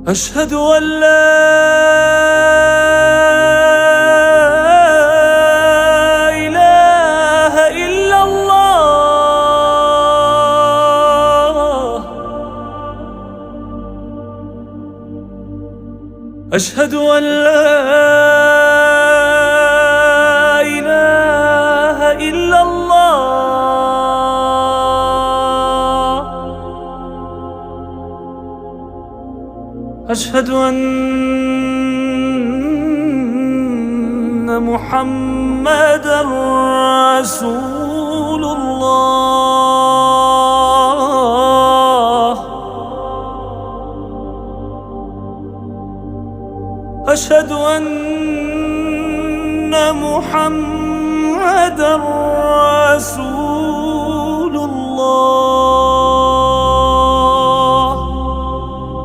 أشهد أن لا إله إلا الله. أشهد أن لا إله إلا الله. أشهد أن محمدًا رسول الله. أشهد أن محمدًا رسول الله.